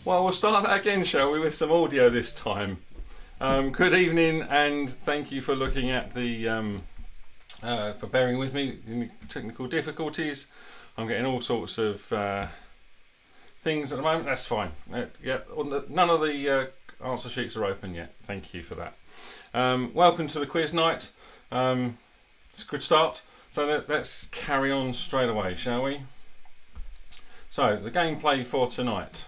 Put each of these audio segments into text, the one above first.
Well, we'll start that again, shall we, with some audio this time. Good evening, and thank you for looking at the for bearing with me in the technical difficulties. I'm getting all sorts of things at the moment. That's fine. None of the answer sheets are open yet. Thank you for that. Welcome to the quiz night. It's a good start. So let's carry on straight away, shall we? So the gameplay for tonight.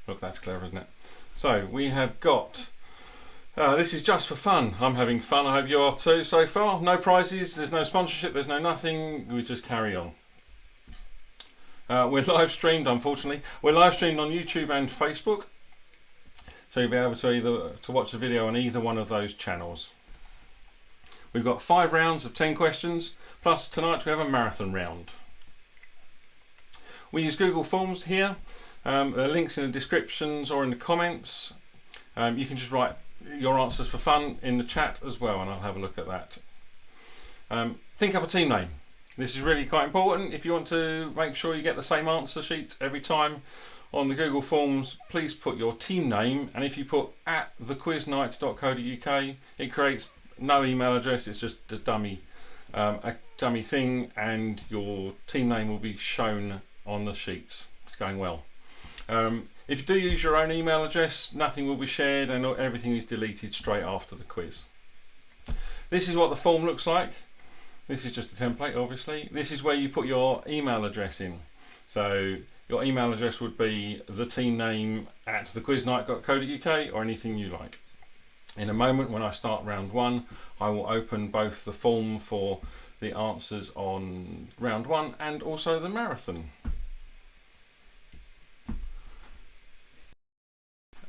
Look, that's clever, isn't it? So we have got, this is just for fun. I'm having fun, I hope you are too so far. No prizes, there's no sponsorship, there's no nothing, we just carry on. We're live streamed, unfortunately. We're live streamed on YouTube and Facebook. So you'll be able to watch the video on either one of those channels. We've got 5 rounds of 10 questions, plus tonight we have a marathon round. We use Google Forms here. There are links in the descriptions or in the comments. You can just write your answers for fun in the chat as well, and I'll have a look at that. Think up a team name. This is really quite important. If you want to make sure you get the same answer sheets every time on the Google Forms, please put your team name, and if you put @thequiznight.co.uk, it creates no email address, it's just a dummy thing, and your team name will be shown on the sheets. It's going well. If you do use your own email address, nothing will be shared and everything is deleted straight after the quiz. This is what the form looks like. This is just a template, obviously. This is where you put your email address in. So your email address would be the team name @thequiznight.co.uk or anything you like. In a moment, when I start round 1, I will open both the form for the answers on round 1 and also the marathon.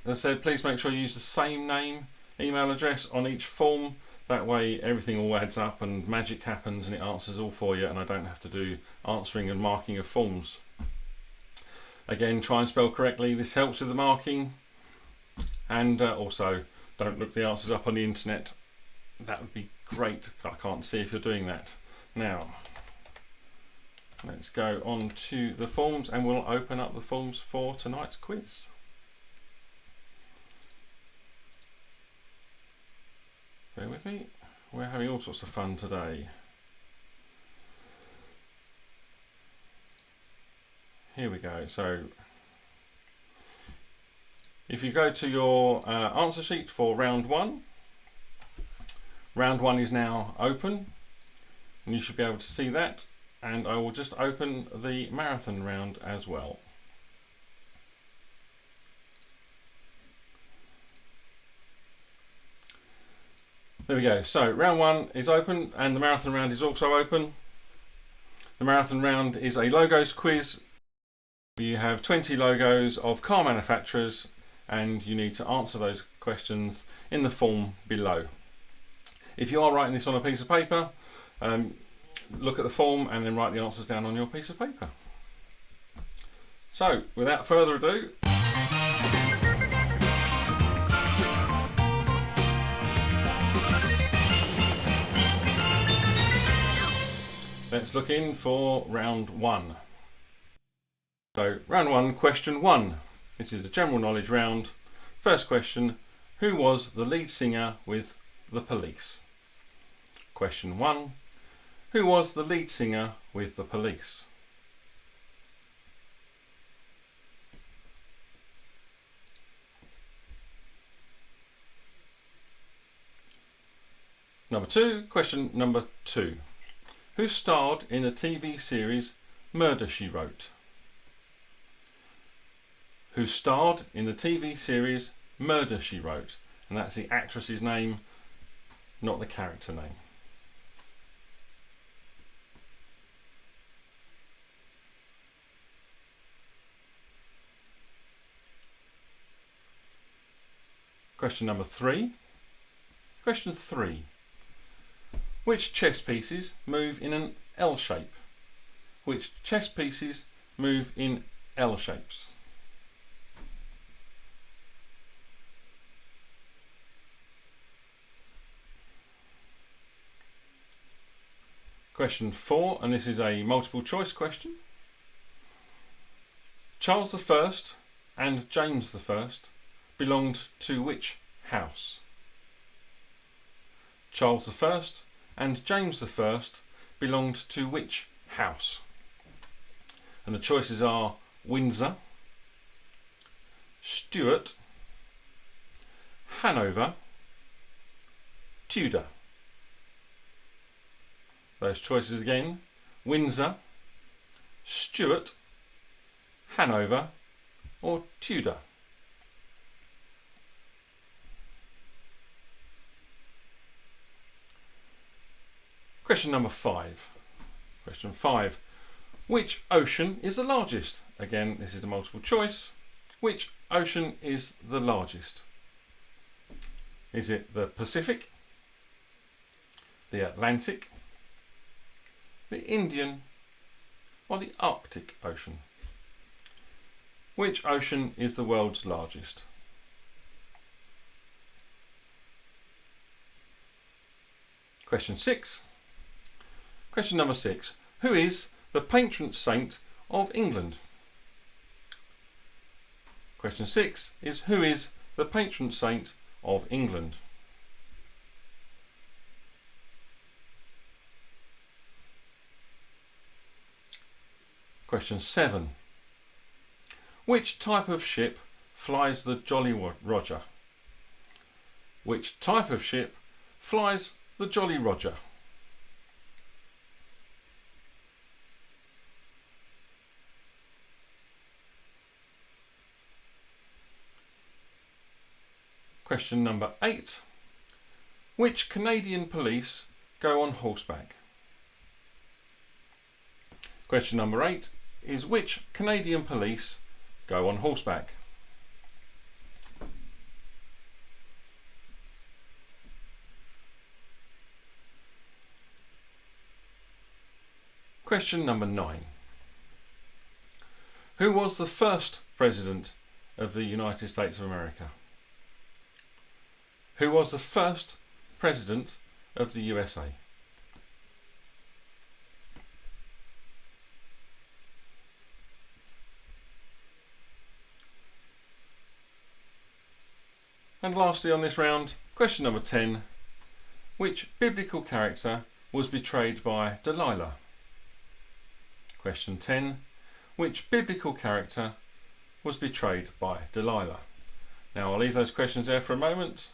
As I said, please make sure you use the same name, email address on each form. That way everything all adds up and magic happens and it answers all for you, and I don't have to do answering and marking of forms. Again, try and spell correctly. This helps with the marking. And also, don't look the answers up on the internet. That would be great. I can't see if you're doing that. Now, let's go on to the forms and we'll open up the forms for tonight's quiz. Bear with me, we're having all sorts of fun today. Here we go. So if you go to your answer sheet for round 1, round 1 is now open and you should be able to see that, and I will just open the marathon round as well. There we go. So round 1 is open and the marathon round is also open. The marathon round is a logos quiz. You have 20 logos of car manufacturers and you need to answer those questions in the form below. If you are writing this on a piece of paper, look at the form and then write the answers down on your piece of paper. So without further ado, let's look in for round 1. So round 1, question 1. This is a general knowledge round. First question, who was the lead singer with The Police? Question 1, who was the lead singer with The Police? Number 2, question number 2. Who starred in the TV series Murder, She Wrote? Who starred in the TV series Murder, She Wrote? And that's the actress's name, not the character name. Question number 3. Question 3. Which chess pieces move in an L shape? Which chess pieces move in L shapes? Question 4, and this is a multiple choice question. Charles I and James I belonged to which house? Charles I and James I belonged to which house? And the choices are Windsor, Stuart, Hanover, Tudor. Those choices again: Windsor, Stuart, Hanover or Tudor. Question number 5. Question 5. Which ocean is the largest? Again, this is a multiple choice. Which ocean is the largest? Is it the Pacific, the Atlantic, the Indian or the Arctic Ocean? Which ocean is the world's largest? Question 6. Question number 6. Who is the patron saint of England? Question 6 is who is the patron saint of England? Question 7. Which type of ship flies the Jolly Roger? Which type of ship flies the Jolly Roger? Question number 8. Which Canadian police go on horseback? Question number 8 is which Canadian police go on horseback? Question number 9. Who was the first President of the United States of America? Who was the first President of the USA? And lastly on this round, question number 10. Which biblical character was betrayed by Delilah? Question 10. Which biblical character was betrayed by Delilah? Now I'll leave those questions there for a moment.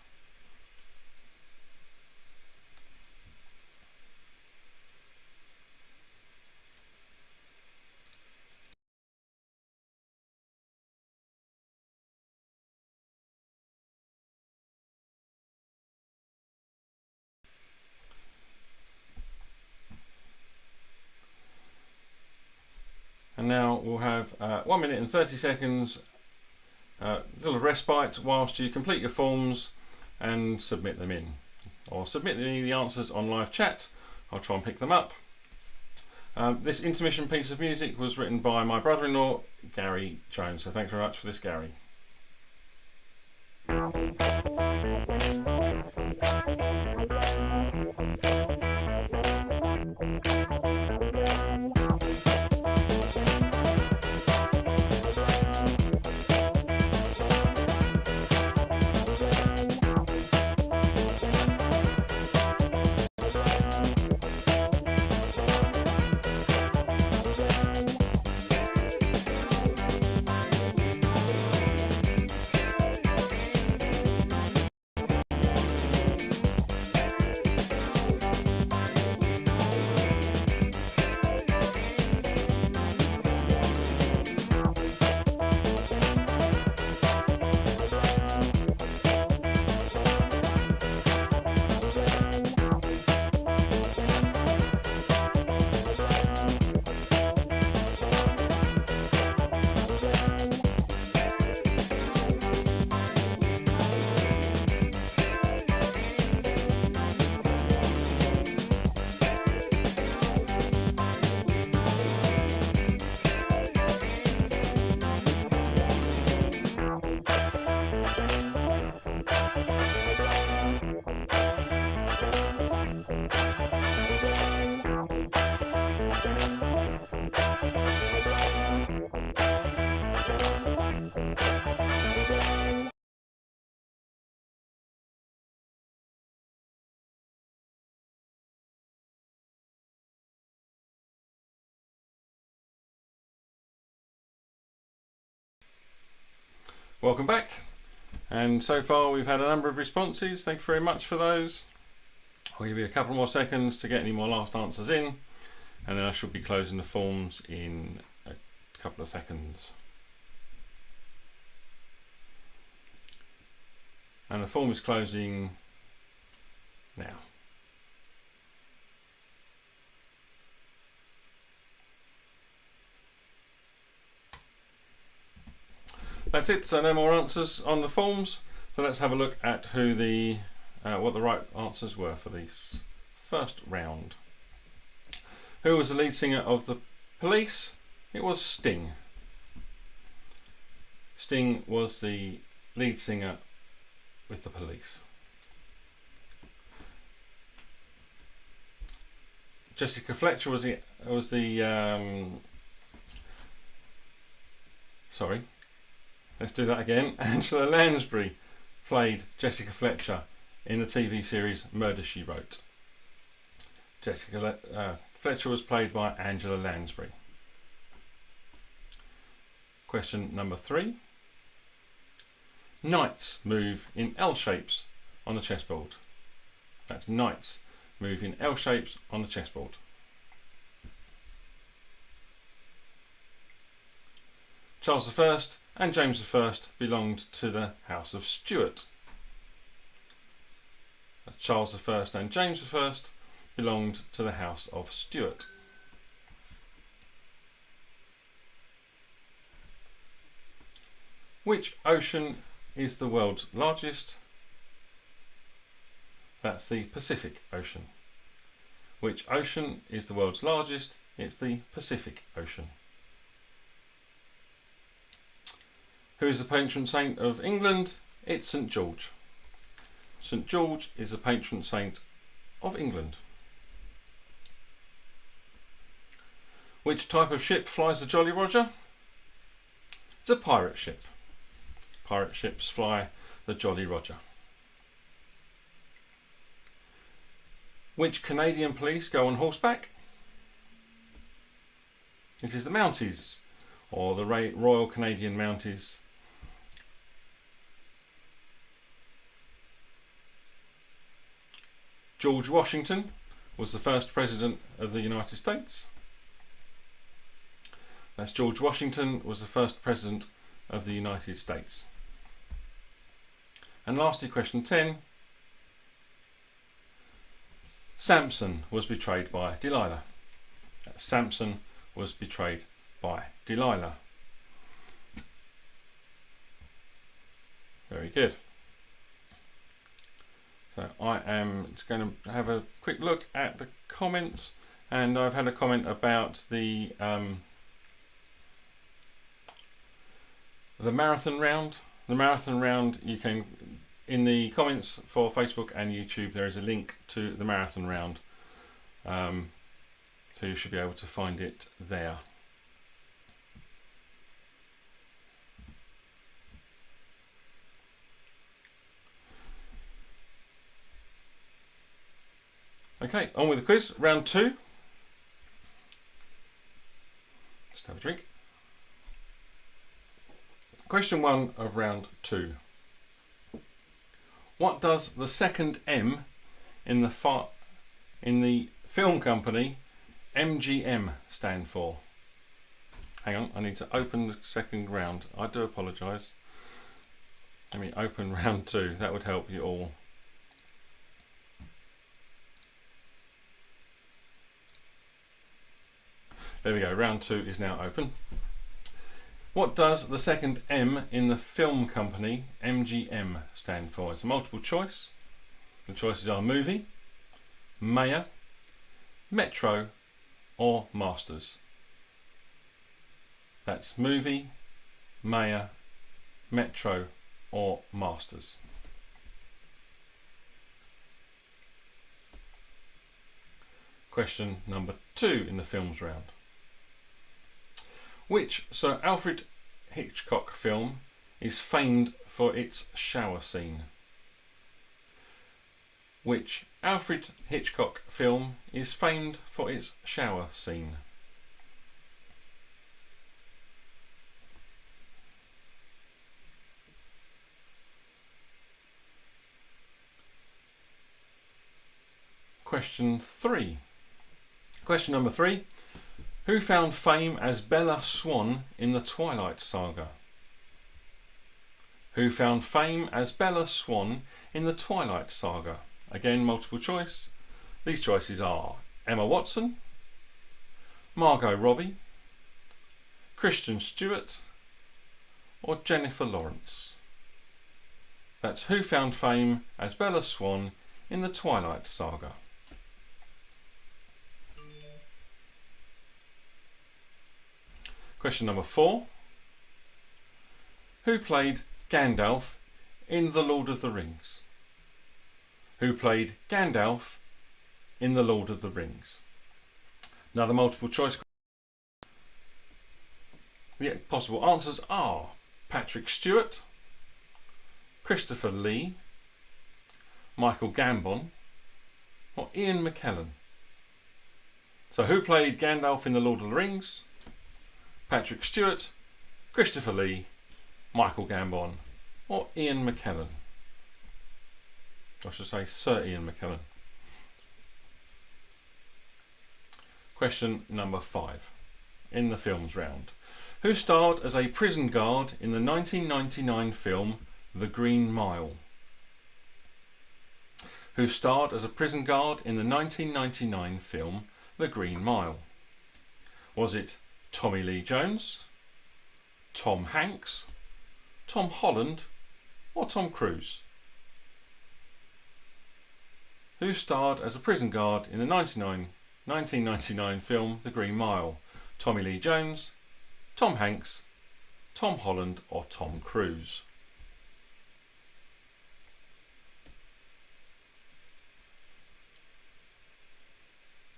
And now we'll have 1 minute and 30 seconds, little respite whilst you complete your forms and submit them in. Or submit the answers on live chat. I'll try and pick them up. This intermission piece of music was written by my brother-in-law, Gary Jones. So thanks very much for this, Gary. welcome back. And so far we've had a number of responses. Thank you very much for those. I'll give you a couple more seconds to get any more last answers in, and then I should be closing the forms in a couple of seconds. And the form is closing now. That's it, so no more answers on the forms. So let's have a look at who the what the right answers were for this first round. Who was the lead singer of the Police? It was Sting. Sting was the lead singer with the Police. Jessica Fletcher was the sorry. Let's do that again. Angela Lansbury played Jessica Fletcher in the TV series Murder, She Wrote. Jessica Fletcher was played by Angela Lansbury. Question number 3. Knights move in L shapes on the chessboard. That's knights move in L shapes on the chessboard. Charles I and James I belonged to the House of Stuart. Charles I and James I belonged to the House of Stuart. Which ocean is the world's largest? That's the Pacific Ocean. Which ocean is the world's largest? It's the Pacific Ocean. Who is the patron saint of England? It's St. George. St. George is the patron saint of England. Which type of ship flies the Jolly Roger? It's a pirate ship. Pirate ships fly the Jolly Roger. Which Canadian police go on horseback? It is the Mounties, or the Royal Canadian Mounties. George Washington was the first president of the United States. That's George Washington was the first president of the United States. And lastly, question 10. Samson was betrayed by Delilah. Samson was betrayed by Delilah. Very good. So I am just going to have a quick look at the comments, and I've had a comment about the marathon round. The marathon round, you can, in the comments for Facebook and YouTube, there is a link to the marathon round, so you should be able to find it there. Okay, on with the quiz, round 2. Just have a drink. Question 1 of round 2. What does the second M in the film company MGM stand for? Hang on, I need to open the second round. I do apologise. Let me open round 2. That would help you all. There we go, round 2 is now open. What does the second M in the film company MGM stand for? It's a multiple choice. The choices are movie, Mayer, Metro or Masters. That's movie, Mayer, Metro or Masters. Question number 2 in the films round. Which Sir Alfred Hitchcock film is famed for its shower scene? Which Alfred Hitchcock film is famed for its shower scene? question 3. Question number 3. Who found fame as Bella Swan in the Twilight Saga? Who found fame as Bella Swan in the Twilight Saga? Again, multiple choice. These choices are Emma Watson, Margot Robbie, Kristen Stewart, or Jennifer Lawrence. That's who found fame as Bella Swan in the Twilight Saga. Question number 4. Who played Gandalf in The Lord of the Rings? Who played Gandalf in The Lord of the Rings? Now the multiple choice. The possible answers are Patrick Stewart, Christopher Lee, Michael Gambon, or Ian McKellen. So who played Gandalf in The Lord of the Rings? Patrick Stewart, Christopher Lee, Michael Gambon, or Ian McKellen. I should say Sir Ian McKellen. Question number 5 in the films round. Who starred as a prison guard in the 1999 film The Green Mile? Who starred as a prison guard in the 1999 film The Green Mile? Was it Tommy Lee Jones, Tom Hanks, Tom Holland, or Tom Cruise? Who starred as a prison guard in the 1999 film The Green Mile? Tommy Lee Jones, Tom Hanks, Tom Holland, or Tom Cruise?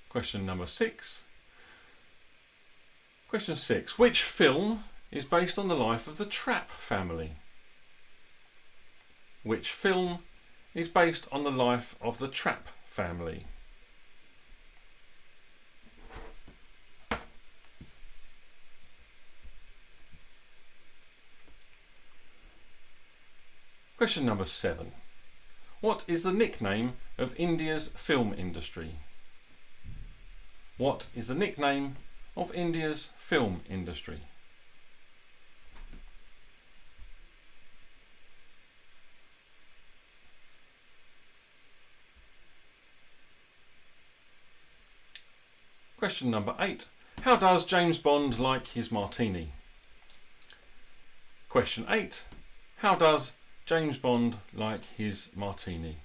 Question number 6. Question 6. Which film is based on the life of the Trapp family? Which film is based on the life of the Trapp family? Question number 7. What is the nickname of India's film industry? What is the nickname of India's film industry? Question number 8. How does James Bond like his martini? Question 8. How does James Bond like his martini?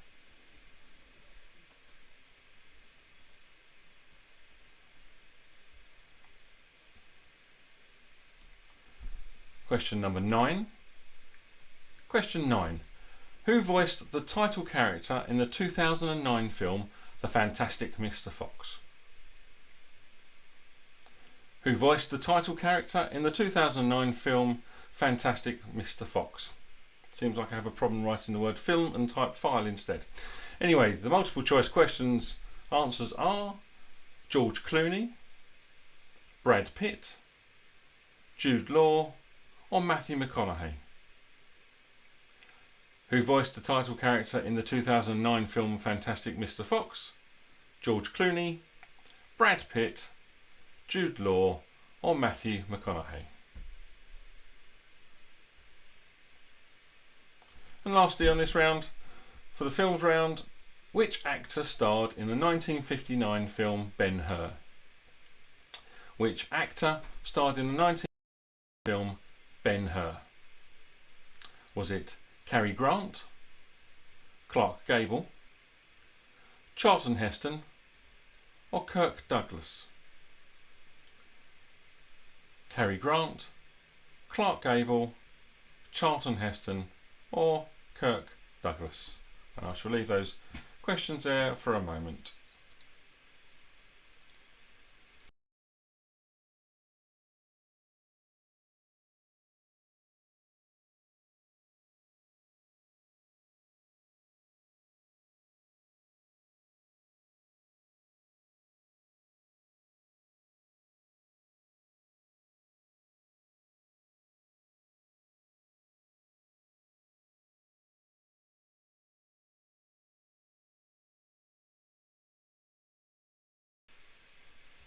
Question number 9. Question 9. Who voiced the title character in the 2009 film The Fantastic Mr. Fox? Who voiced the title character in the 2009 film Fantastic Mr. Fox? Seems like I have a problem writing the word film and type file instead. Anyway, the multiple choice questions answers are George Clooney, Brad Pitt, Jude Law, or Matthew McConaughey. Who voiced the title character in the 2009 film Fantastic Mr. Fox? George Clooney, Brad Pitt, Jude Law, or Matthew McConaughey. And lastly on this round, for the films round, which actor starred in the 1959 film Ben-Hur? Which actor starred in the 1959 film Ben-Hur? Was it Cary Grant, Clark Gable, Charlton Heston, or Kirk Douglas? Cary Grant, Clark Gable, Charlton Heston, or Kirk Douglas? And I shall leave those questions there for a moment.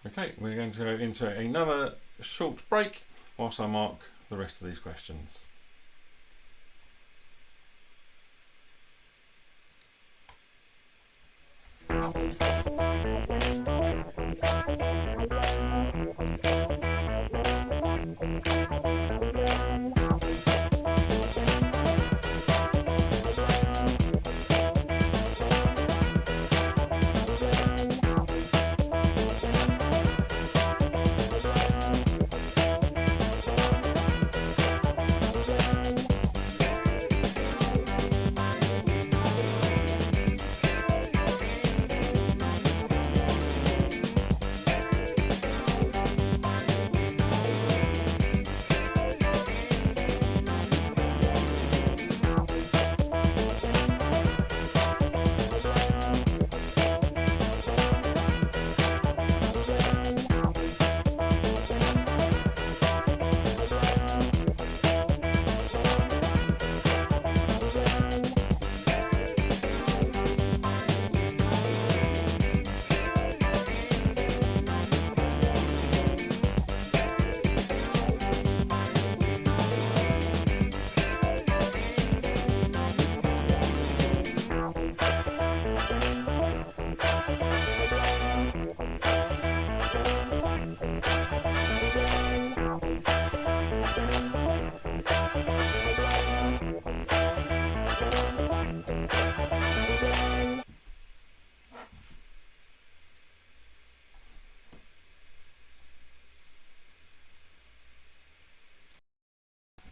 Okay, we're going to go into another short break whilst I mark the rest of these questions.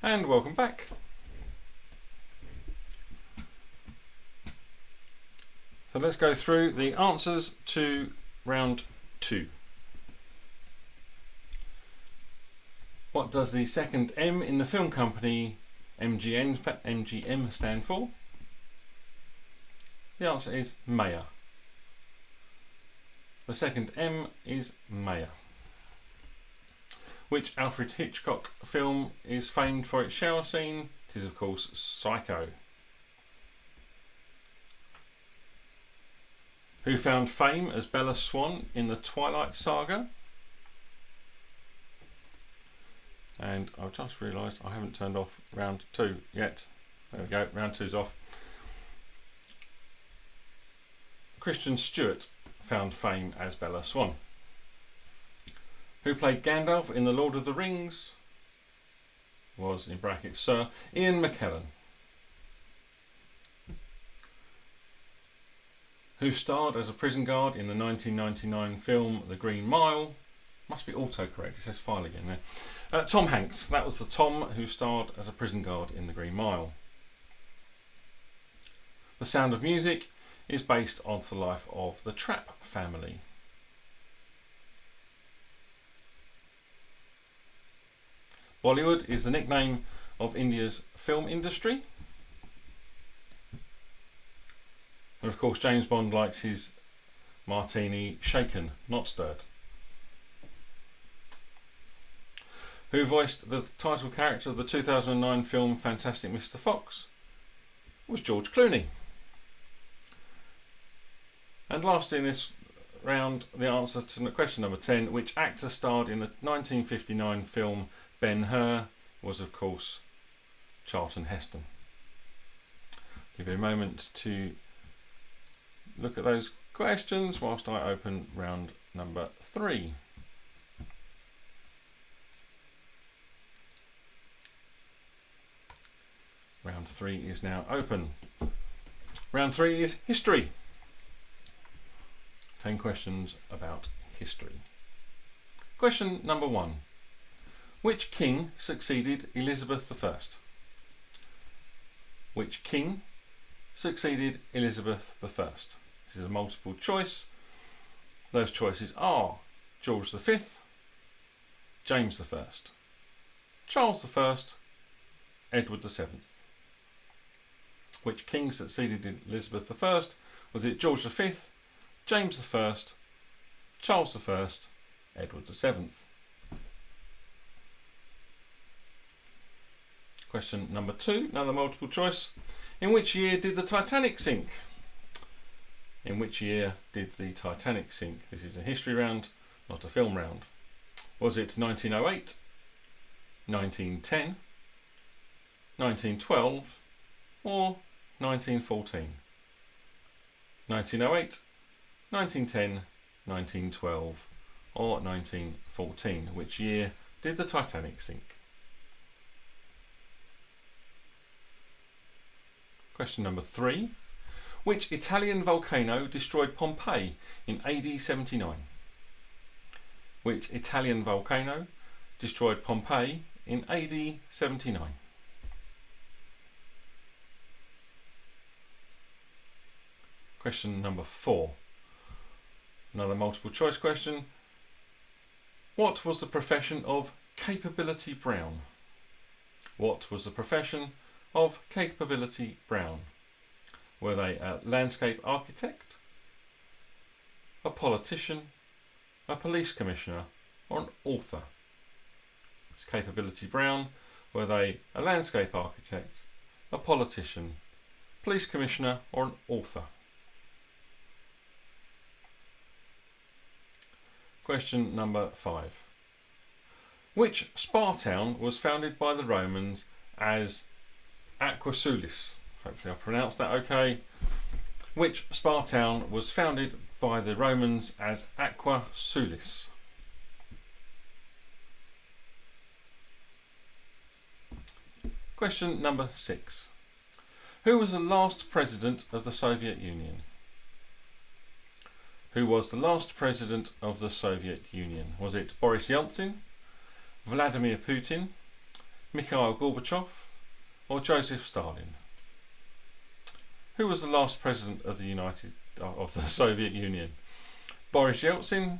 And welcome back. So let's go through the answers to round 2. What does the second M in the film company MGM stand for? The answer is Mayer. The second M is Mayer. Which Alfred Hitchcock film is famed for its shower scene? It is, of course, Psycho. Who found fame as Bella Swan in the Twilight Saga? And I've just realised I haven't turned off round 2 yet. There we go, round 2's off. Kristen Stewart found fame as Bella Swan. Who played Gandalf in The Lord of the Rings? Was, in brackets, Sir Ian McKellen. Who starred as a prison guard in the 1999 film The Green Mile? Must be autocorrect, it says file again there. Tom Hanks, that was the Tom who starred as a prison guard in The Green Mile. The Sound of Music is based on the life of the Trapp family. Bollywood is the nickname of India's film industry. And of course, James Bond likes his martini shaken, not stirred. Who voiced the title character of the 2009 film Fantastic Mr. Fox? Was George Clooney. And last in this round, the answer to question number 10, which actor starred in the 1959 film Ben-Hur? Was, of course, Charlton Heston. Give you a moment to look at those questions whilst I open round number 3. Round 3 is now open. Round 3 is history. 10 questions about history. Question number 1. Which king succeeded Elizabeth I? Which king succeeded Elizabeth I? This is a multiple choice. Those choices are George V, James I, Charles I, Edward VII. Which king succeeded Elizabeth I? Was it George V, James I, Charles I, Edward VII? Question number 2, another multiple choice. In which year did the Titanic sink? In which year did the Titanic sink? This is a history round, not a film round. Was it 1908, 1910, 1912 or 1914? 1908, 1910, 1912 or 1914. Which year did the Titanic sink? Question number 3. Which Italian volcano destroyed Pompeii in AD 79? Which Italian volcano destroyed Pompeii in AD 79? Question number 4. Another multiple choice question. What was the profession of Capability Brown? What was the profession of Capability Brown? Were they a landscape architect, a politician, a police commissioner or an author? It's Capability Brown. Were they a landscape architect, a politician, police commissioner or an author? Question number 5. Which spa town was founded by the Romans as Aquae Sulis? Hopefully I pronounced that okay. Which spa town was founded by the Romans as Aquae Sulis? Question number 6. Who was the last president of the Soviet Union? Who was the last president of the Soviet Union? Was it Boris Yeltsin, Vladimir Putin, Mikhail Gorbachev or Joseph Stalin? Who was the last president of the Soviet Union? Boris Yeltsin,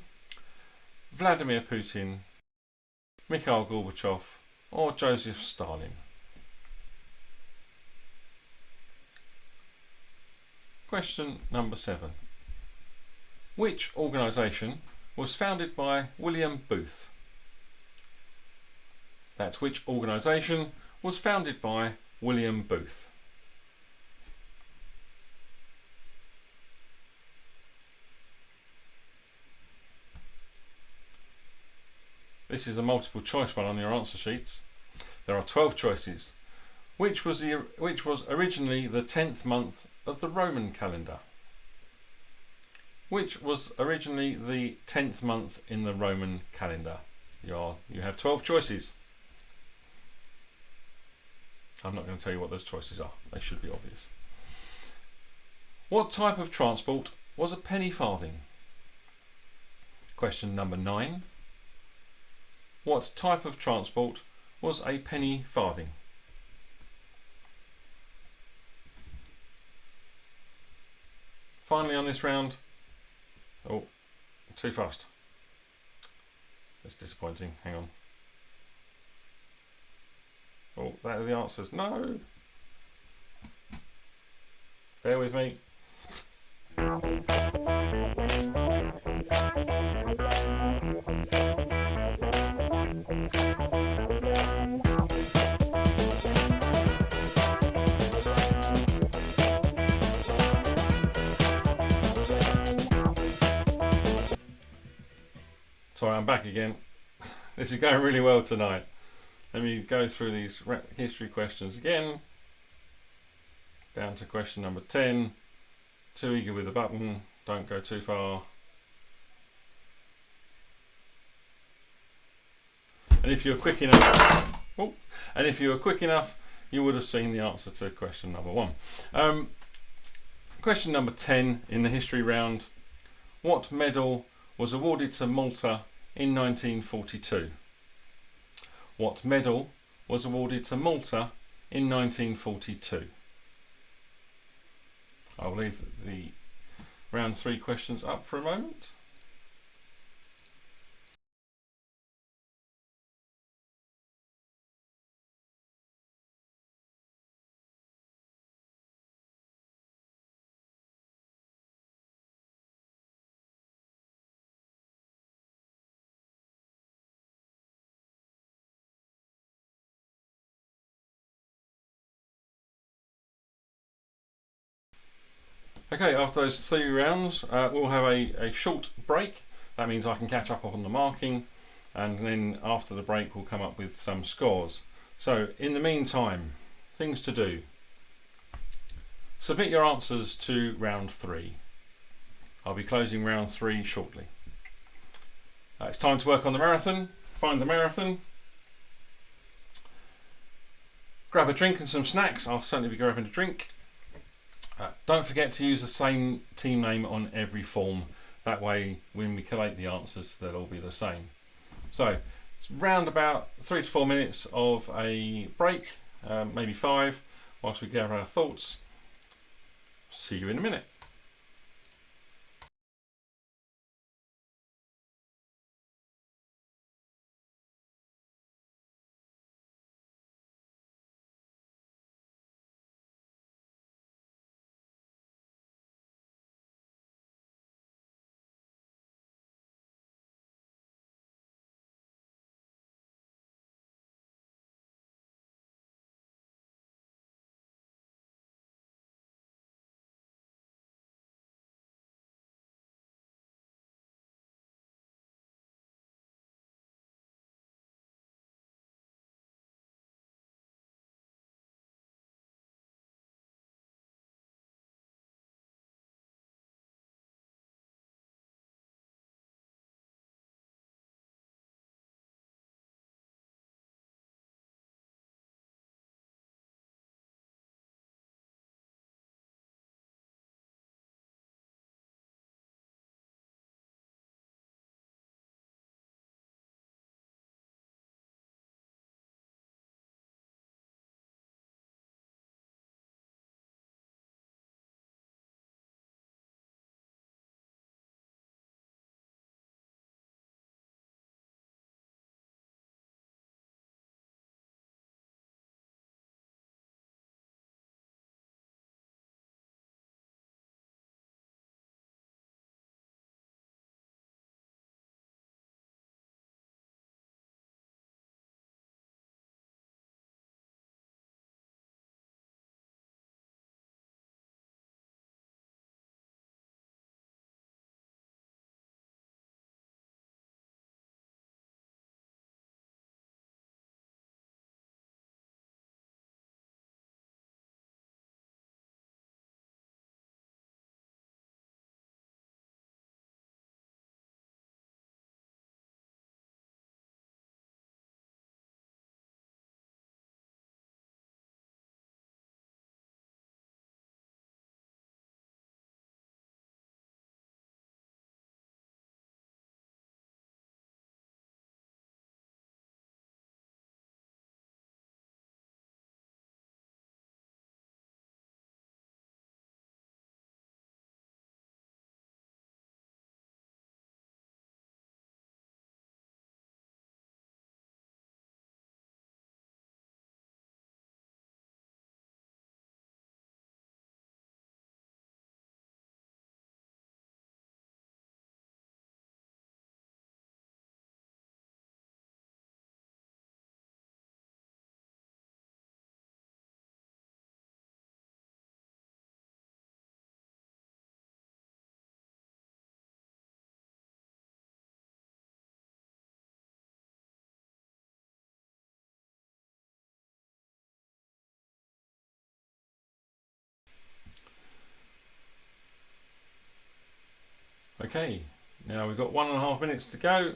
Vladimir Putin, Mikhail Gorbachev or Joseph Stalin? Question number 7. Which organisation was founded by William Booth? That's which organisation was founded by William Booth? This is a multiple choice one on your answer sheets. There are 12 choices. Which was originally the 10th month of the Roman calendar? Which was originally the 10th month in the Roman calendar? You have 12 choices. I'm not going to tell you what those choices are. They should be obvious. What type of transport was a penny farthing? Question number 9. What type of transport was a penny farthing? Finally on this round. Oh, too fast. That's disappointing. Hang on. Oh, that are the answers. No! Bear with me. Sorry, I'm back again. This is going really well tonight. Let me go through these history questions again. Down to question number 10. Too eager with the button. Don't go too far. And if you're quick enough, you would have seen the answer to question number 1. Question number 10 in the history round. What medal was awarded to Malta in 1942? What medal was awarded to Malta in 1942? I'll leave the round 3 questions up for a moment. Okay, after those 3 rounds, we'll have a short break That means I can catch up on the marking, and then after the break we'll come up with some scores. So in the meantime, things to do. Submit your answers to round 3. I'll be closing round 3 shortly. It's time to work on the marathon. Find the marathon. Grab a drink and some snacks. I'll certainly be grabbing a drink. Don't forget to use the same team name on every form. That way, when we collate the answers, they'll all be the same. So, it's round about 3 to 4 minutes of a break, maybe 5, whilst we gather our thoughts. See you in a minute. Okay, now we've got 1.5 minutes to go.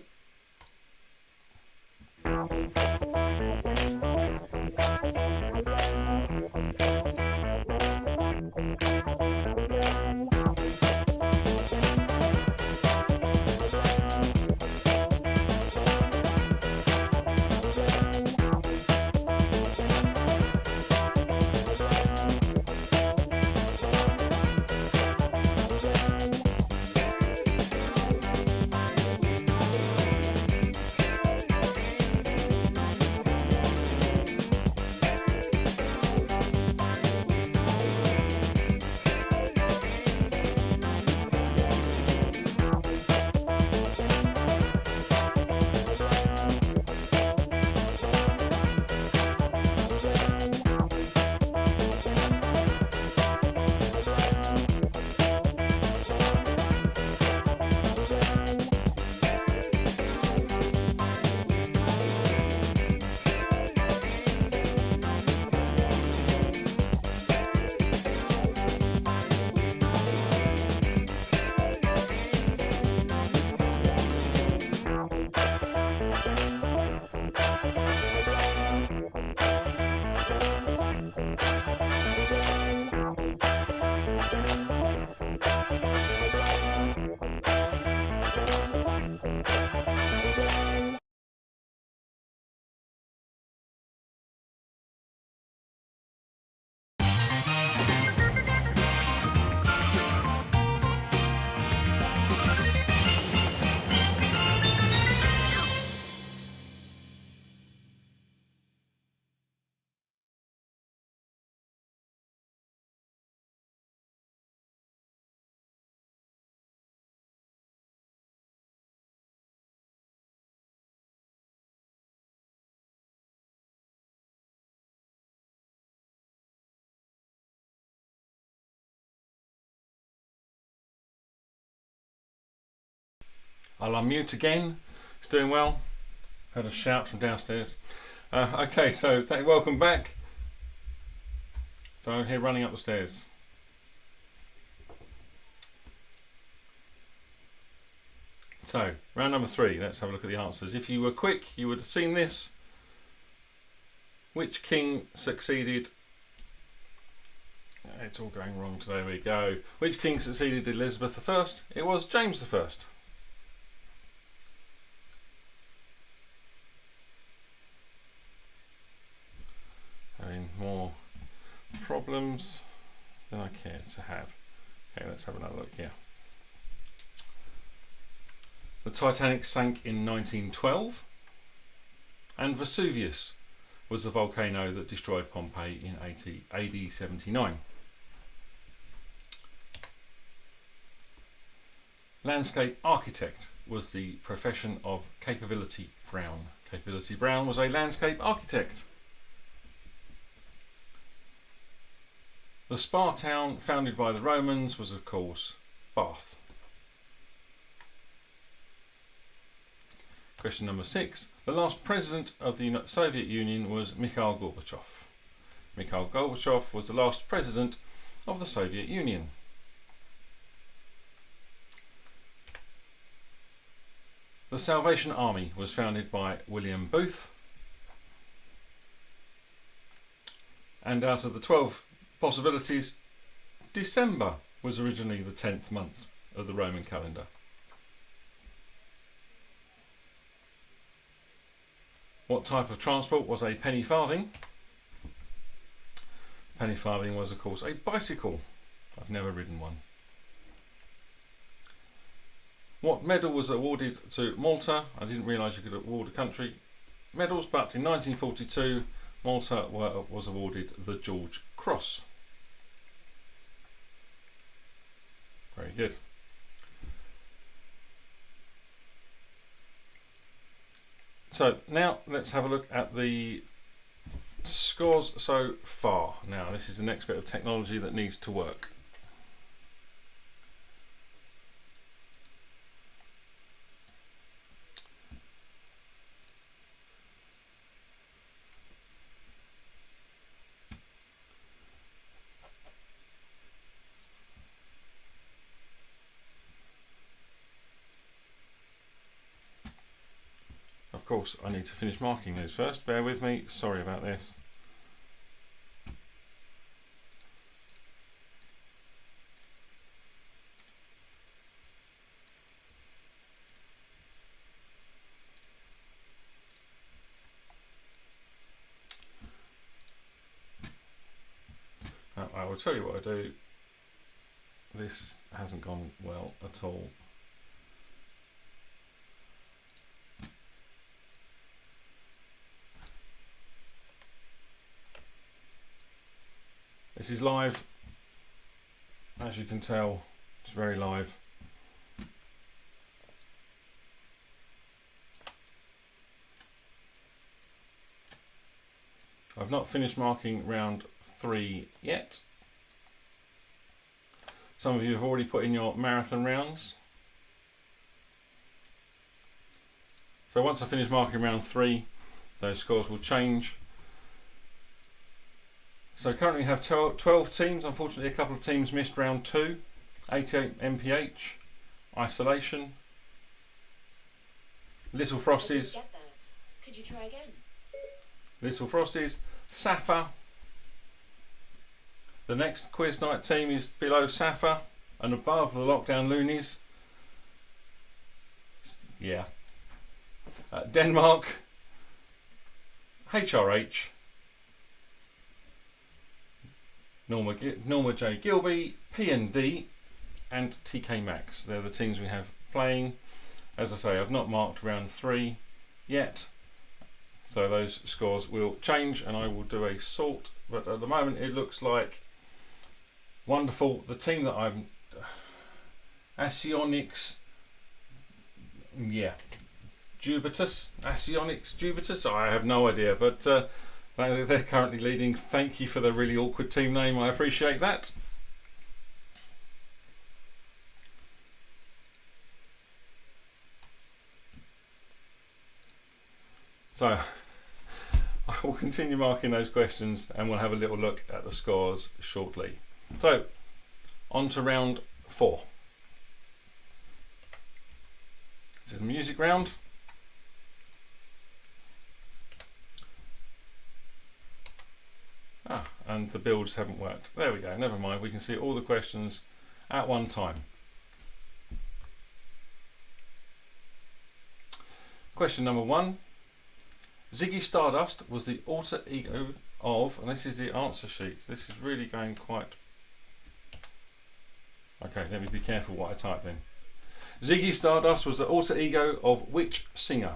I'll unmute again. It's doing well. Heard a shout from downstairs. Okay, so welcome back. So I'm here running up the stairs. So, round number 3, let's have a look at the answers. If you were quick, you would have seen this. Which king succeeded... It's all going wrong today, there we go. Which king succeeded Elizabeth I? It was James I. Having more problems than I care to have. Okay, let's have another look here. The Titanic sank in 1912, and Vesuvius was the volcano that destroyed Pompeii in AD 79. Landscape architect was the profession of Capability Brown. Capability Brown was a landscape architect. The spa town founded by the Romans was, of course, Bath. Question number 6. The last president of the Soviet Union was Mikhail Gorbachev. Mikhail Gorbachev was the last president of the Soviet Union. The Salvation Army was founded by William Booth. And out of the 12 possibilities, December was originally the 10th month of the Roman calendar. What type of transport was a penny farthing? Penny farthing was, of course, a bicycle. I've never ridden one. What medal was awarded to Malta? I didn't realise you could award a country medals, but in 1942 Malta was awarded the George Cross. Very good. So now let's have a look at the scores so far. Now this is the next bit of technology that needs to work. Of course, I need to finish marking those first. Bear with me. Sorry about this. I will tell you what I do. This hasn't gone well at all. This is live, as you can tell, it's very live. I've not finished marking round 3 yet. Some of you have already put in your marathon rounds. So once I finish marking round 3, those scores will change. So currently we have 12 teams. Unfortunately, a couple of teams missed round 2. 88 MPH, Isolation, Little Frosties. Get that. Could you try again? Little Frosties, Safa. The next quiz night team is below Safa and above the Lockdown Loonies. Yeah. Denmark, HRH, Norma J. Gilby, P&D, and TK Maxx. They're the teams we have playing. As I say, I've not marked round 3 yet, so those scores will change and I will do a sort, but at the moment it looks like wonderful. The team that I'm Asionics, yeah, Asionics Jubitus, I have no idea, but they're currently leading. Thank you for the really awkward team name, I appreciate that. So I will continue marking those questions and we'll have a little look at the scores shortly. So on to round 4. This is the music round. And the builds haven't worked. There we go, never mind, we can see all the questions at one time. Question number 1. Ziggy Stardust was the alter ego of, and this is the answer sheet. This is really going quite... Okay, let me be careful what I type in. Ziggy Stardust was the alter ego of which singer?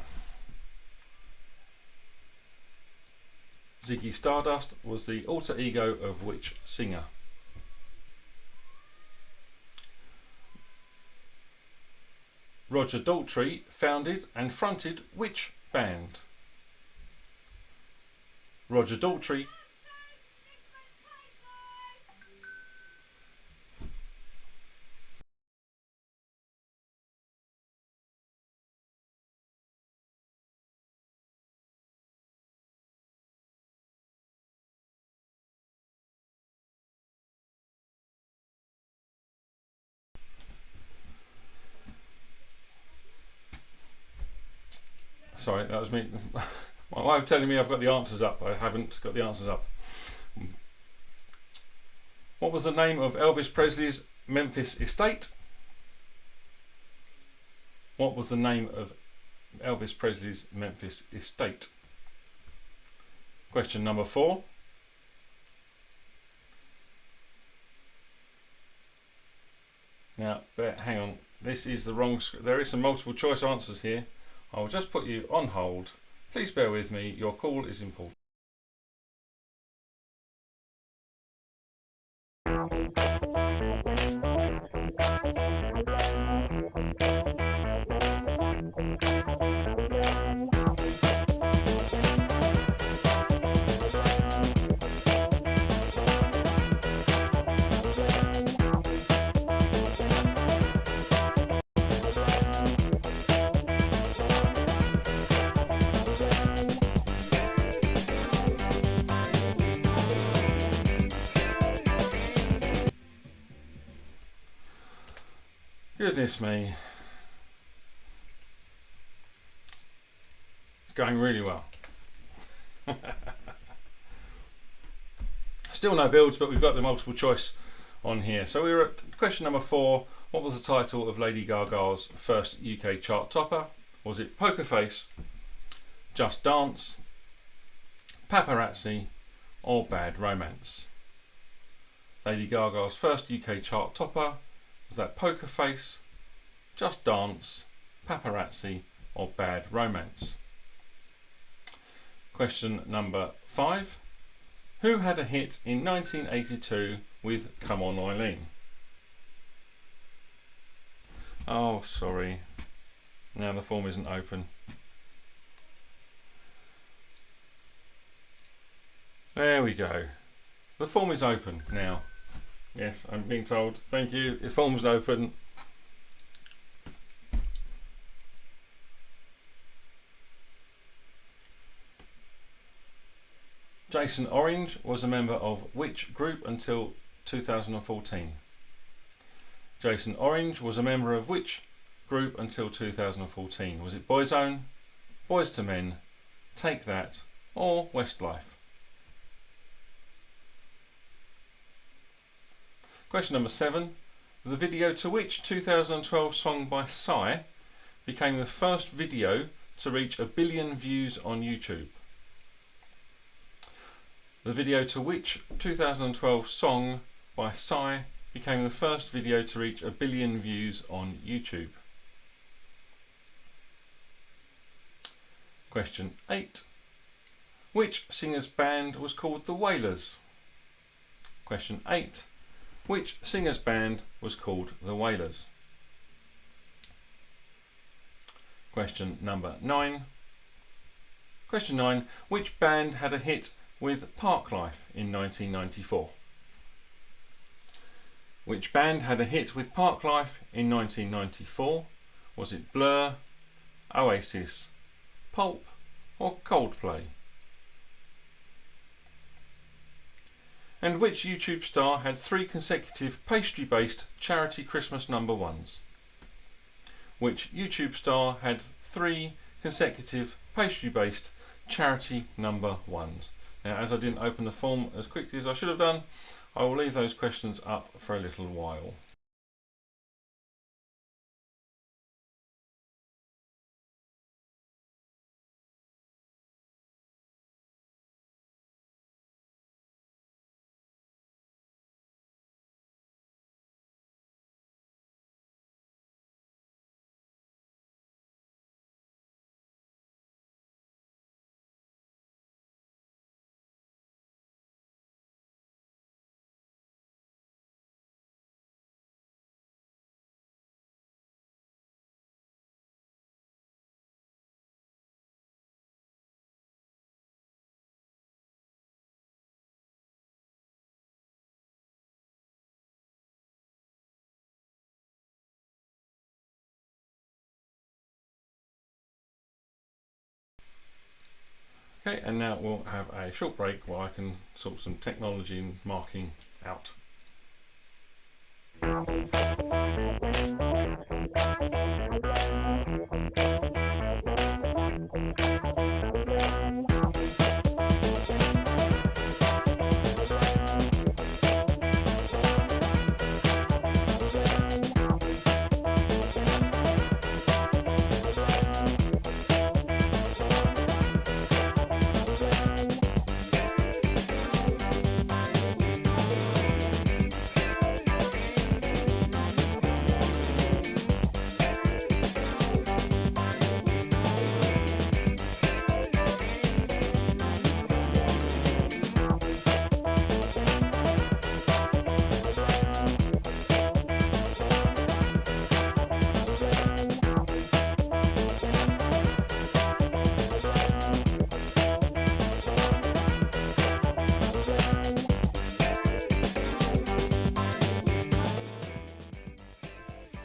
Ziggy Stardust was the alter ego of which singer? Roger Daltrey founded and fronted which band? Roger Daltrey. Sorry, that was me. My wife telling me I've got the answers up. I haven't got the answers up. What was the name of Elvis Presley's Memphis estate? What was the name of Elvis Presley's Memphis estate? Question number 4. Now, hang on. This is the wrong. There is some multiple choice answers here. I will just put you on hold. Please bear with me. Your call is important. Goodness me. It's going really well. Still no builds, but we've got the multiple choice on here. So we were at question number 4. What was the title of Lady Gaga's first UK chart topper? Was it Poker Face, Just Dance, Paparazzi, or Bad Romance? Lady Gaga's first UK chart topper. Was that Poker Face, Just Dance, Paparazzi, or Bad Romance? Question number 5. Who had a hit in 1982 with Come On Eileen? Oh, sorry. Now the form isn't open. There we go. The form is open now. Yes, I'm being told. Thank you. The form's open. Jason Orange was a member of which group until 2014? Jason Orange was a member of which group until 2014? Was it Boyzone, Boyz II Men, Take That, or Westlife? Question number 7. The video to which 2012 song by Psy became the first video to reach 1 billion views on YouTube? The video to which 2012 song by Psy became the first video to reach 1 billion views on YouTube? Question 8. Which singer's band was called The Wailers? Question 8. Which singer's band was called The Wailers? Question number 9. Question 9. Which band had a hit with Parklife in 1994? Which band had a hit with Parklife in 1994? Was it Blur, Oasis, Pulp, or Coldplay? And which YouTube star had 3 consecutive pastry-based charity Christmas number ones? Which YouTube star had 3 consecutive pastry-based charity number ones? Now, as I didn't open the form as quickly as I should have done, I will leave those questions up for a little while. Okay, and now we'll have a short break while I can sort some technology and marking out.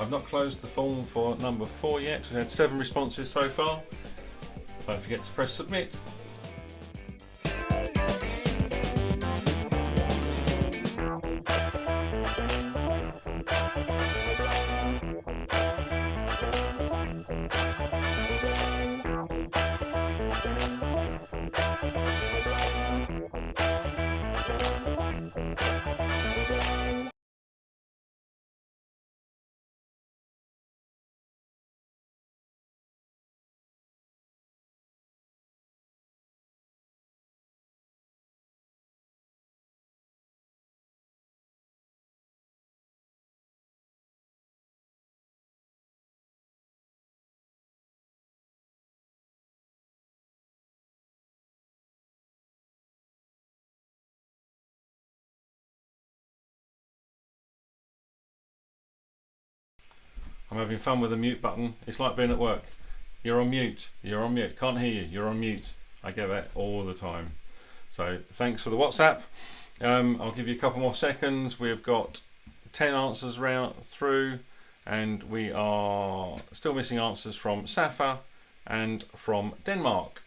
I've not closed the form for number 4 yet. We've had 7 responses so far. Don't forget to press submit. I'm having fun with the mute button. It's like being at work. You're on mute. You're on mute. Can't hear you. You're on mute. I get that all the time. So thanks for the WhatsApp. I'll give you a couple more seconds. We've got 10 answers through, and we are still missing answers from Safa and from Denmark.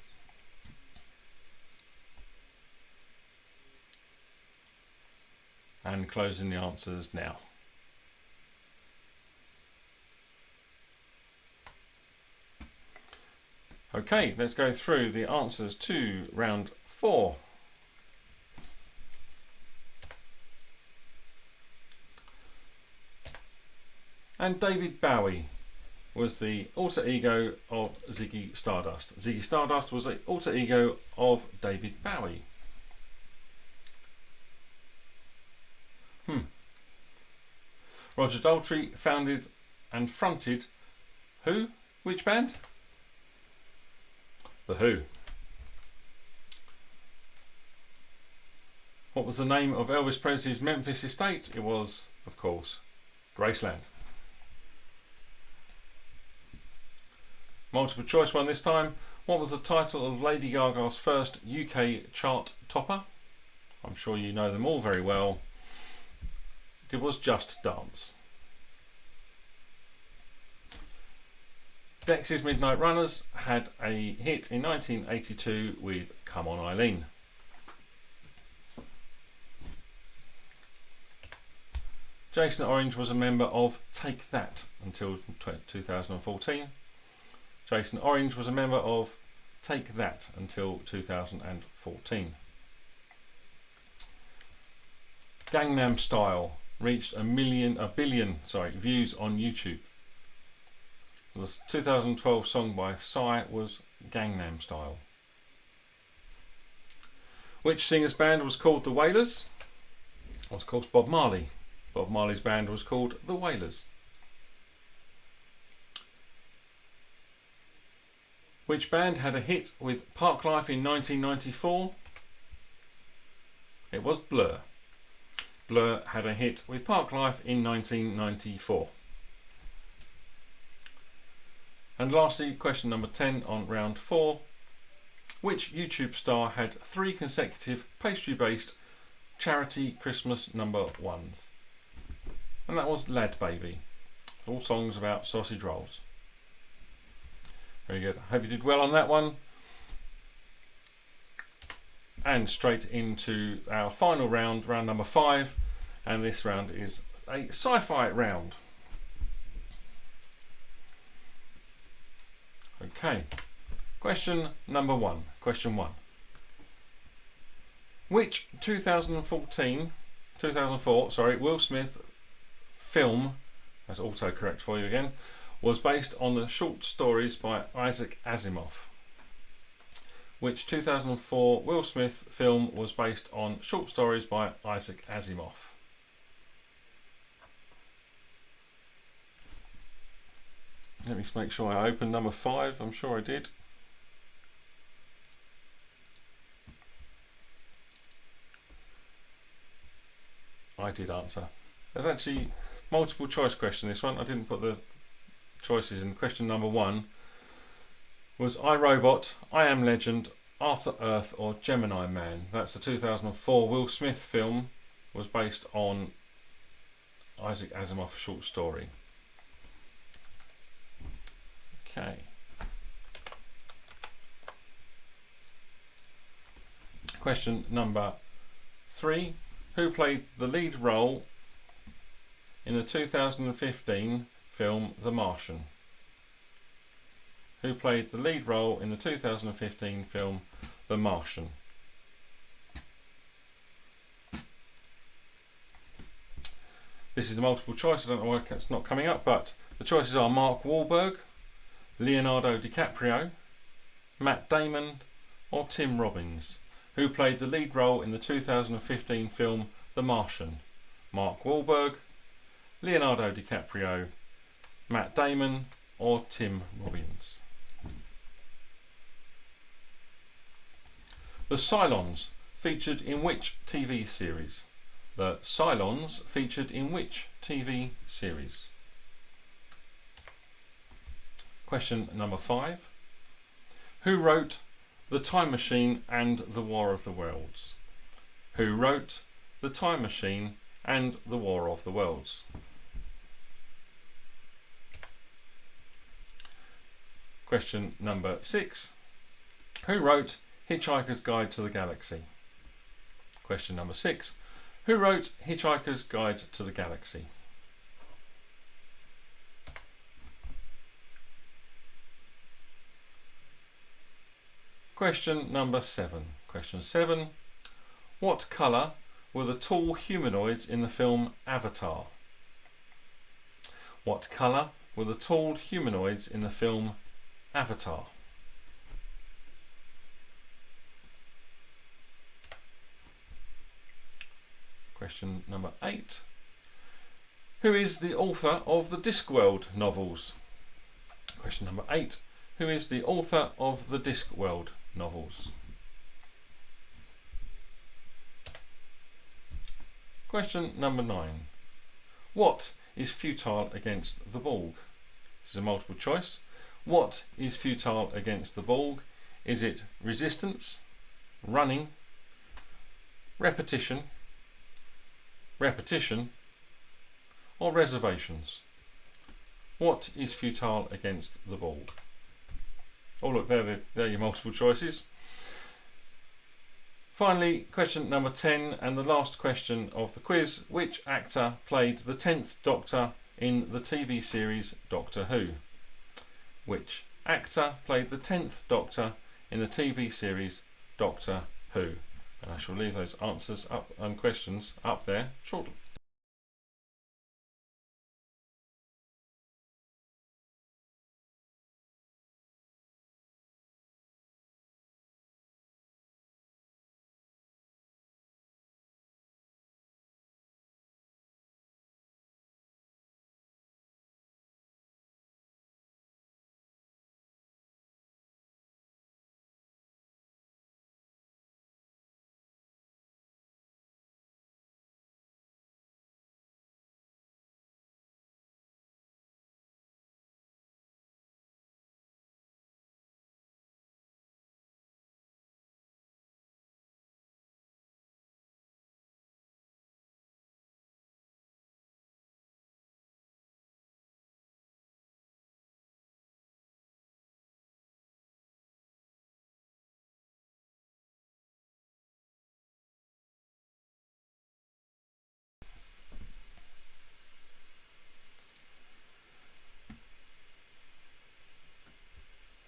And closing the answers now. Okay, let's go through the answers to round 4. And David Bowie was the alter ego of Ziggy Stardust. Ziggy Stardust was the alter ego of David Bowie. Roger Daltrey founded and fronted who? Which band? The Who. What was the name of Elvis Presley's Memphis estate? It was, of course, Graceland. Multiple choice one this time. What was the title of Lady Gaga's first UK chart topper? I'm sure you know them all very well. It was Just Dance. Dexys Midnight Runners had a hit in 1982 with Come On Eileen. Jason Orange was a member of Take That until 2014. Jason Orange was a member of Take That until 2014. Gangnam Style reached a billion views on YouTube. So the 2012 song by Psy was Gangnam Style. Which singer's band was called The Wailers? Well, of course, Bob Marley. Bob Marley's band was called The Wailers. Which band had a hit with Parklife in 1994? It was Blur. Blur had a hit with Parklife in 1994. And lastly, question number 10 on round 4. Which YouTube star had 3 consecutive pastry-based charity Christmas number 1s? And that was Lad Baby. All songs about sausage rolls. Very good. Hope you did well on that one. And straight into our final round, round number 5. And this round is a sci-fi round. Okay. Question number 1. Question 1. Which 2004, Will Smith film, that's autocorrect for you again, was based on the short stories by Isaac Asimov? Which 2004 Will Smith film was based on short stories by Isaac Asimov? Let me just make sure I opened number 5. I'm sure I did. I did answer. There's actually multiple choice question, this one. I didn't put the choices in. Question number 1 was I, Robot, I Am Legend, After Earth or Gemini Man. That's the 2004 Will Smith film, was based on Isaac Asimov's short story. Okay. Question number 3. Who played the lead role in the 2015 film The Martian? Who played the lead role in the 2015 film The Martian? This is the multiple choice. I don't know why it's not coming up, but the choices are Mark Wahlberg, Leonardo DiCaprio, Matt Damon or Tim Robbins. Who played the lead role in the 2015 film The Martian? Mark Wahlberg, Leonardo DiCaprio, Matt Damon or Tim Robbins. The Cylons featured in which TV series? The Cylons featured in which TV series? Question number 5. Who wrote The Time Machine and The War of the Worlds? Who wrote The Time Machine and The War of the Worlds? Question number 6. Who wrote Hitchhiker's Guide to the Galaxy? Question number 6. Who wrote Hitchhiker's Guide to the Galaxy? Question number 7. Question 7. What colour were the tall humanoids in the film Avatar? What colour were the tall humanoids in the film Avatar? Question number 8. Who is the author of the Discworld novels? Question number 8. Who is the author of the Discworld novels? Question number 9. What is futile against the Borg? This is a multiple choice. What is futile against the Borg? Is it resistance, running, repetition, or reservations? What is futile against the ball? Oh look, they're your multiple choices. Finally, question number 10 and the last question of the quiz. Which actor played the 10th Doctor in the TV series Doctor Who? Which actor played the 10th Doctor in the TV series Doctor Who? And I shall leave those answers up and questions up there shortly.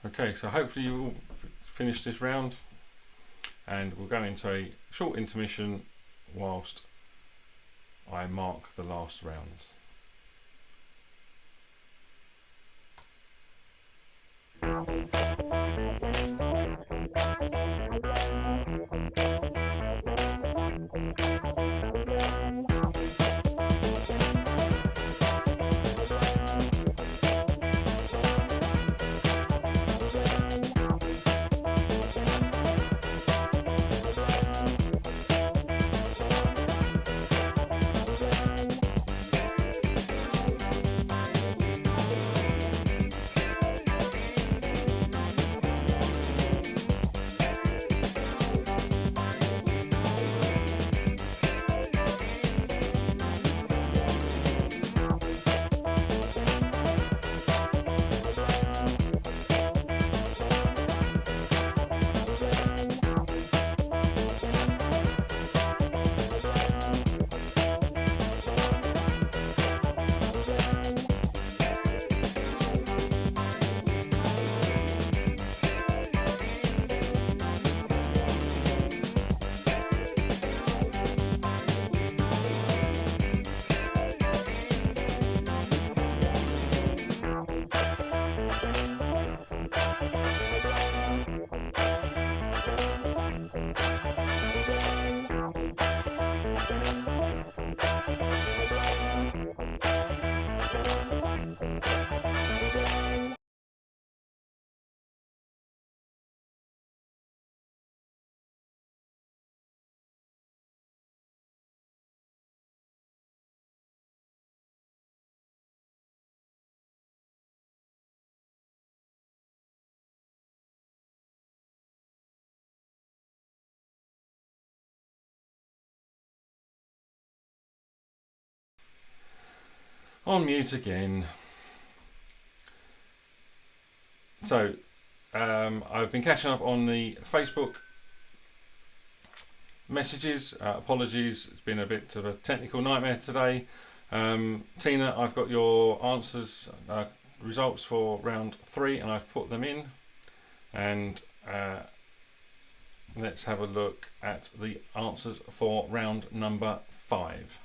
Okay, so hopefully you will finish this round and we'll go into a short intermission whilst I mark the last rounds. On mute again. So, I've been catching up on the Facebook messages. Apologies, it's been a bit of a technical nightmare today. Tina, I've got your answers, results for round 3, and I've put them in. And let's have a look at the answers for round number 5.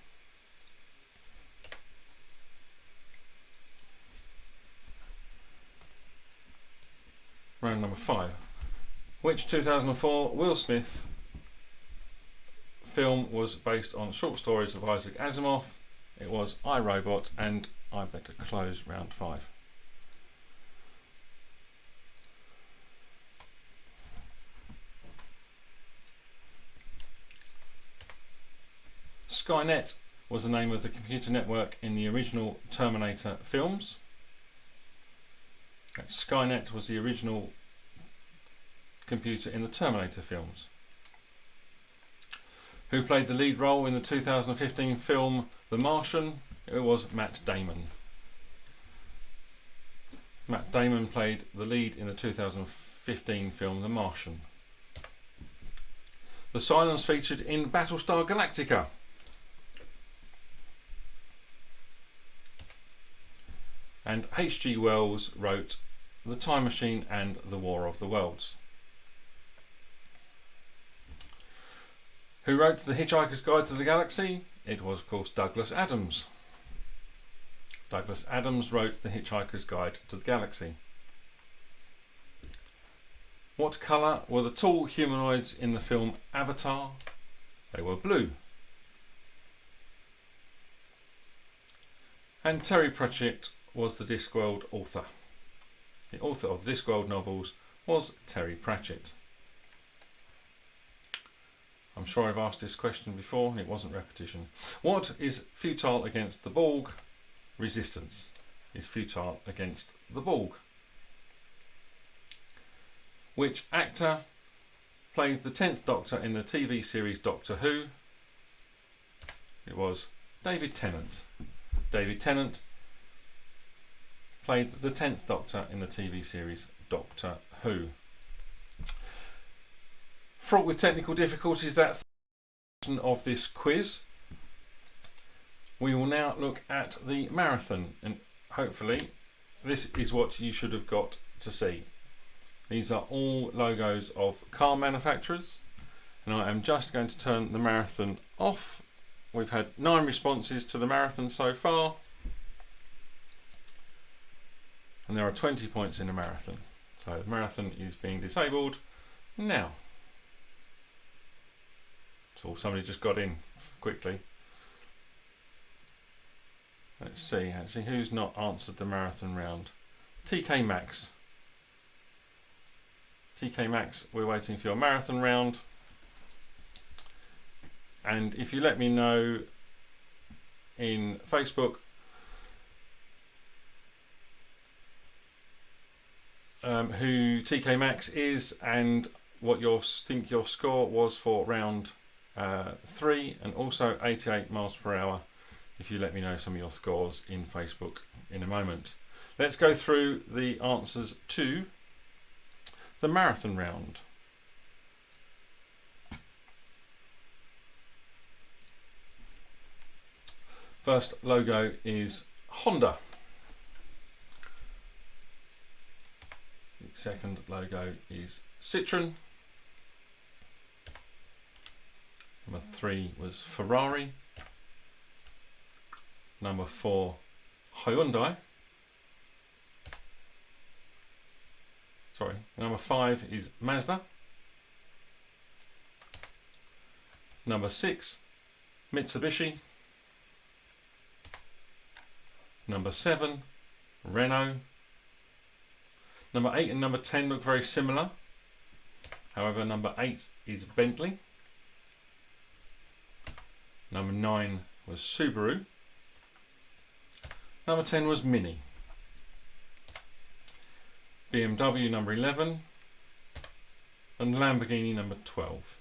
Round number 5. Which 2004 Will Smith film was based on short stories of Isaac Asimov? It was I, Robot, and I better close round 5. Skynet was the name of the computer network in the original Terminator films. Skynet was the original computer in the Terminator films. Who played the lead role in the 2015 film The Martian? It was Matt Damon. Matt Damon played the lead in the 2015 film The Martian. The Cylons featured in Battlestar Galactica. And H.G. Wells wrote The Time Machine and The War of the Worlds. Who wrote The Hitchhiker's Guide to the Galaxy? It was, of course, Douglas Adams. Douglas Adams wrote The Hitchhiker's Guide to the Galaxy. What colour were the tall humanoids in the film Avatar? They were blue. And Terry Pratchett was the Discworld author. The author of the Discworld novels was Terry Pratchett. I'm sure I've asked this question before and it wasn't repetition. What is futile against the Borg? Resistance is futile against the Borg. Which actor played the 10th Doctor in the TV series Doctor Who? It was David Tennant. David Tennant played the 10th Doctor in the TV series Doctor Who. Fraught with technical difficulties, that's the end of this quiz. We will now look at the marathon, and hopefully this is what you should have got to see. These are all logos of car manufacturers, and I am just going to turn the marathon off. We've had 9 responses to the marathon so far, and there are 20 points in the marathon. So the marathon is being disabled now. So somebody just got in quickly. Let's see actually who's not answered the marathon round. TK Maxx. TK Maxx, we're waiting for your marathon round. And if you let me know in Facebook who TK Maxx is and what you think your score was for round 3, and also 88 miles per hour, if you let me know some of your scores in Facebook in a moment. Let's go through the answers to the marathon round. First logo is Honda. The second logo is Citroen. Number 3 was Ferrari. Number 4, Hyundai. Sorry, number 5 is Mazda. Number 6, Mitsubishi. Number 7, Renault. Number 8 and number 10 look very similar. However, number 8 is Bentley. Number 9 was Subaru. Number 10 was Mini. BMW number 11 and Lamborghini number 12.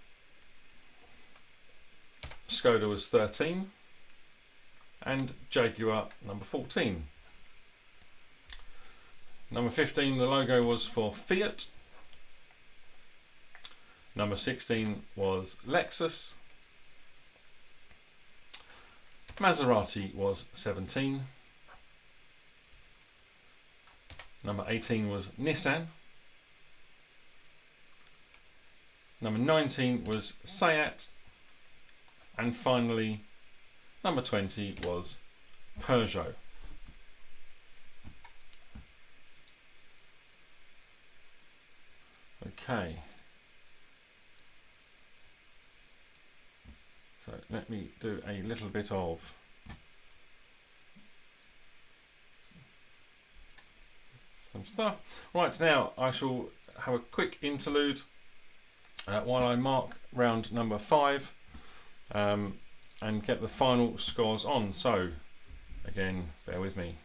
Skoda was 13 and Jaguar number 14. Number 15, the logo was for Fiat. Number 16 was Lexus. Maserati was 17. Number 18 was Nissan. Number 19 was Seat. And finally, number 20 was Peugeot. Okay. So let me do a little bit of some stuff. Right, now I shall have a quick interlude while I mark round number 5 and get the final scores on. So again, bear with me.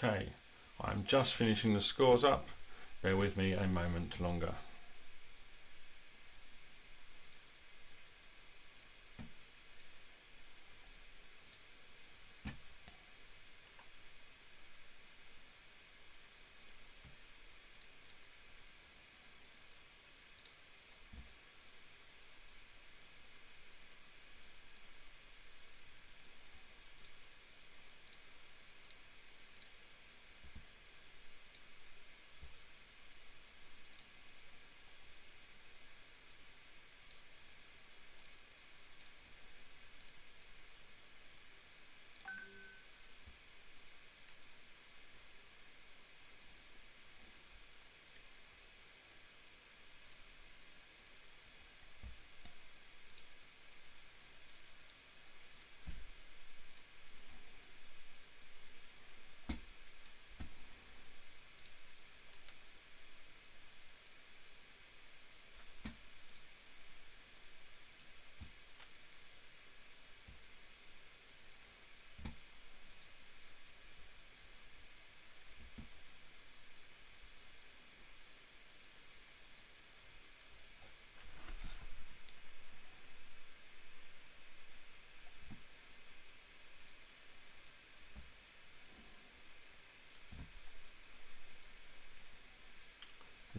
Okay, I'm just finishing the scores up. Bear with me a moment longer.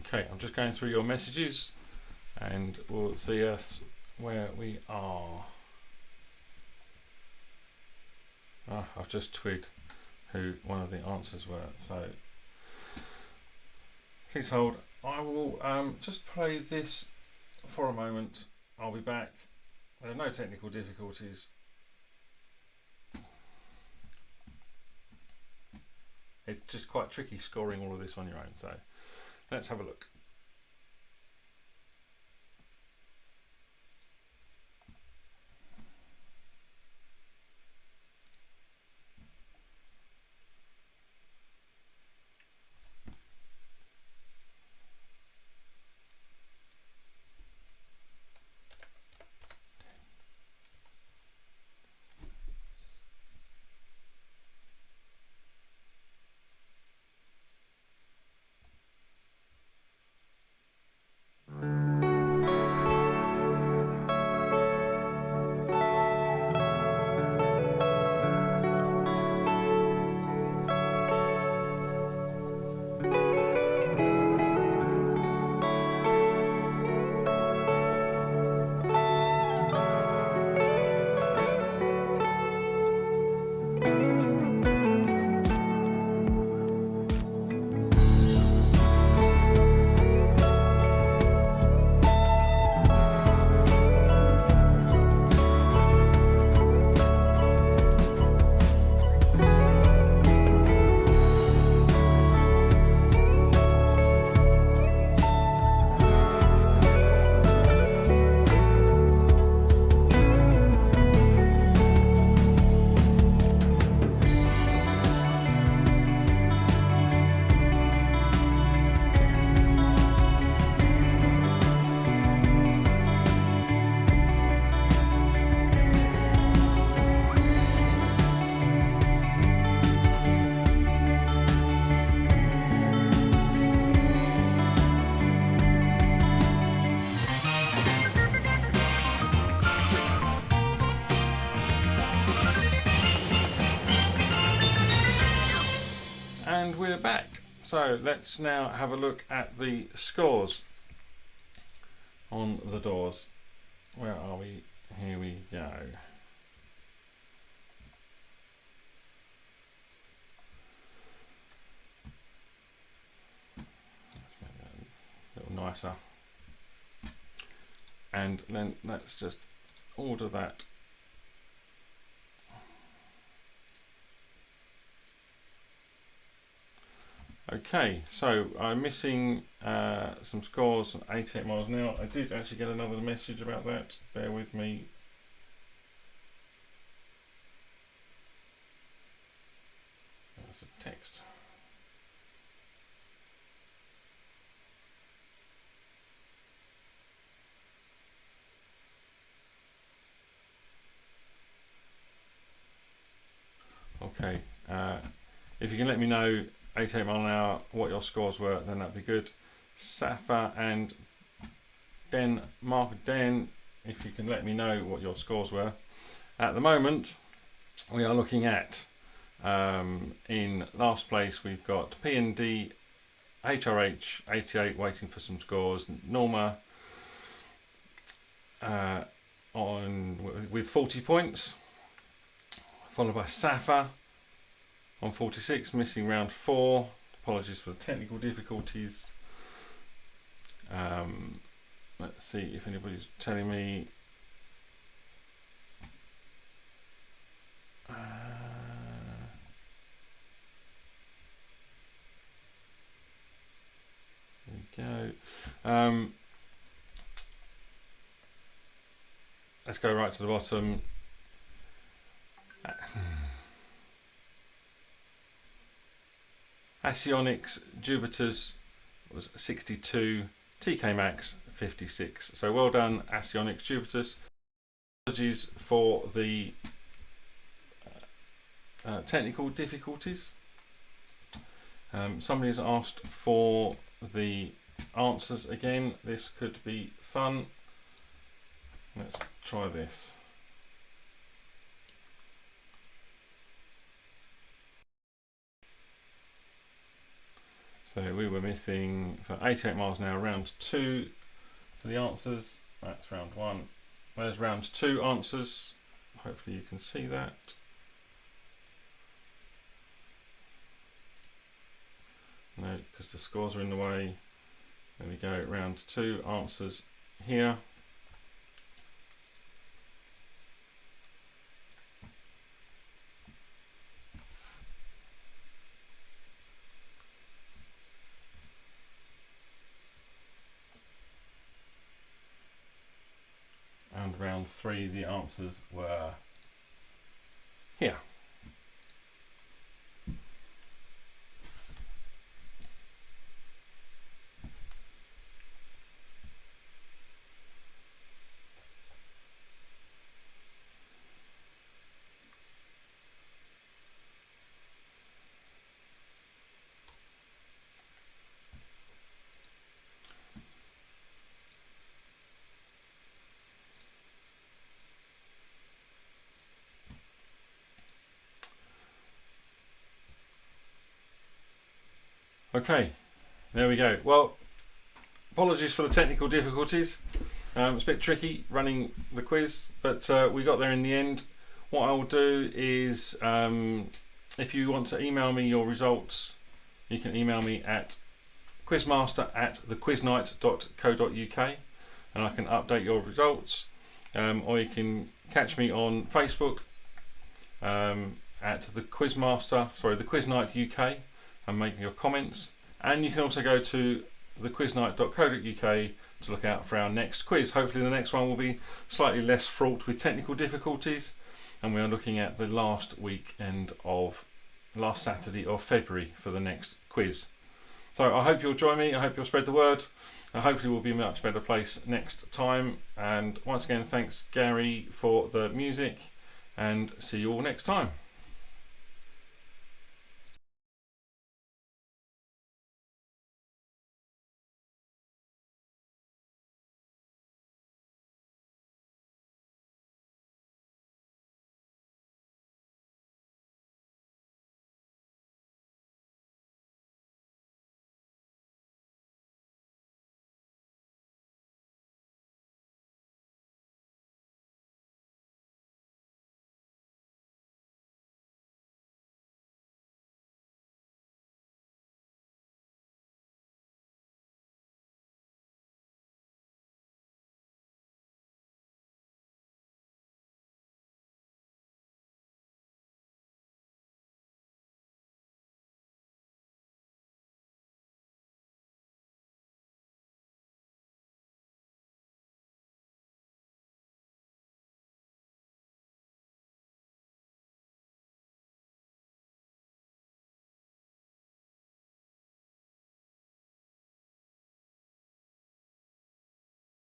Okay, I'm just going through your messages and we'll see us where we are. I've just twigged who one of the answers were, so please hold. I will just play this for a moment. I'll be back. There are no technical difficulties. It's just quite tricky scoring all of this on your own, so let's have a look. And we're back. So let's now have a look at the scores on the doors. Where are we? Here we go. Let's make that a little nicer. And then let's just order that. Okay, so I'm missing some scores on 88 miles an hour. I did actually get another message about that. Bear with me. That's a text. Okay. if you can let me know 88 mile an hour what your scores were, then that'd be good. Safa and Mark Den, if you can let me know what your scores were. At the moment, we are looking at in last place we've got P&D, HRH 88 waiting for some scores, Norma with 40 points, followed by Safa on 46, missing round 4. Apologies for the technical difficulties. Let's see if anybody's telling me. There we go. Let's go right to the bottom. Asionics Jupiters was 62, TK Maxx 56. So well done, Asionics Jupiters. Apologies for the technical difficulties. Somebody has asked for the answers again. This could be fun. Let's try this. So we were missing for 88 miles an hour, round 2 for the answers. That's round 1. There's round 2 answers. Hopefully you can see that. No, because the scores are in the way. There we go, round 2 answers here. And round 3, the answers were here. Okay, there we go. Well, apologies for the technical difficulties. It's a bit tricky running the quiz, but we got there in the end. What I'll do is, if you want to email me your results, you can email me at quizmaster@thequiznight.co.uk and I can update your results. Or you can catch me on Facebook at the Quiz Night UK and make your comments. And you can also go to thequiznight.co.uk to look out for our next quiz. Hopefully the next one will be slightly less fraught with technical difficulties, and we are looking at the last Saturday of February for the next quiz. So I hope you'll join me, I hope you'll spread the word, and hopefully we'll be in a much better place next time. And once again, thanks Gary for the music, and see you all next time.